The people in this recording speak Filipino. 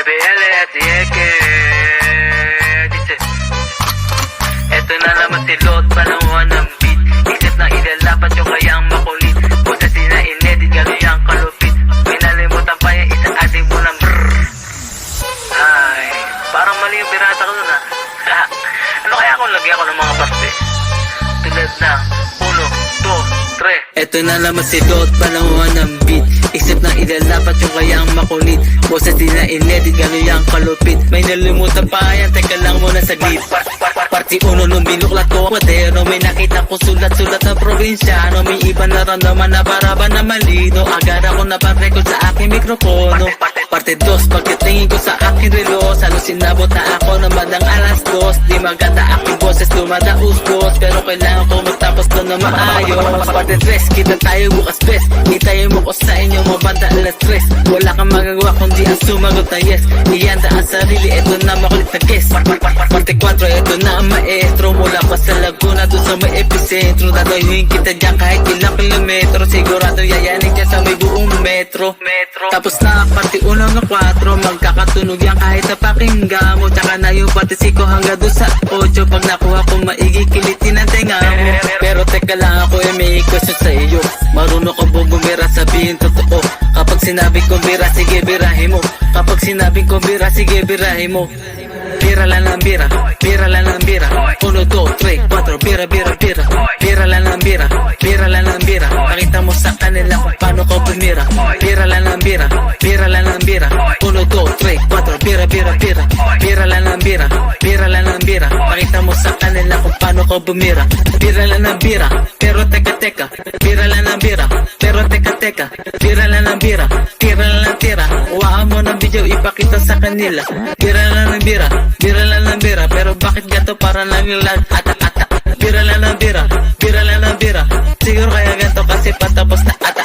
BL at Yeke. Dice, eto na naman si Lot, panamuhan ng beat. Isip na ilalapat yung kayang makulit. Boses din na inedit, gano'n yung kalupit. May nalimutan pa yung isa ating munang brrrr. Ay, parang mali yung pirata ko nun ah. Ano kaya kung lagyan ko ng mga parte? Tulad na 1, 2, 3. Eto na naman si Lot, panamuhan ng beat. Isip na ilalapat yung kayang makulit. Boses din na inedit, gano'n yung kalupit. May nalimutan pa yan, teka lang muna saglit. Party 1 nung binuklat ko ang kwadero. May nakita ko sulat-sulat ng probinsyano. May iba naramdaman na para ba na malino. Agad ako naparecord sa aking mikropono. Parte 2, pagkatingin ko sa aking relo. Salo sinabot na ako na madang alas 2. Di maganda aking boses, dumadaustos. Pero kailangan ko magtapos to na maayos. Parte 3, kita tayo bukas best. Hitayin mo ko sa inyo mga banda alas 3. Wala kang magagawa kundi ang sumagot na yes. Ihanda ang sarili, eto na makulit na guess. Parte 4, eto na ang maestro. Mula pa sa Laguna doon sa may epicentro. Dadayuhin kita dyan kahit ilang kilometro. Sigurado yayanin dyan sa may buong metro. Tapos na parte 1 ng 4. Magkakatunog yan kahit sa pakinggan mo. Tsaka na yung parte 5 hanggang doon sa 8. Pag nakuha ko maigikilitin ang tenga mo. Pero teka lang ako may question sa iyo. Marunong ka ba bumira, sabihin totoo. Kapag sinabi kong bira, sige birahin mo. Kapag sinabing kong bira, sige birahin mo. Bira lang ang bira, bira lang ang bira. 1, 2, 3, 4, bira, bira, bira. Bira lang ang bira, bira lang ang bira. Pakita mo sa kanila kung paano ko bumira. Bira lang ang bira, bira lang ang bira. 1, 2, 3, 4, bira, bira, bira. Bira lang ang bira, bira lang ang bira. Pakita mo sa kanila kung paano ko bumira. Bira lang ang bira, pero teka teka. Bira lang ang bira, pero teka teka. Bira lang ang bira, tira lang ang tira. Huwaan mo ng video, ipakita sa kanila. Bira lang ang bira, bira lang ang bira. Pero bakit ganto para lang yung ata-ata. Bira lang ang bira, bira lang ang bira. Siguro kaya ganto kasi patapos na ata.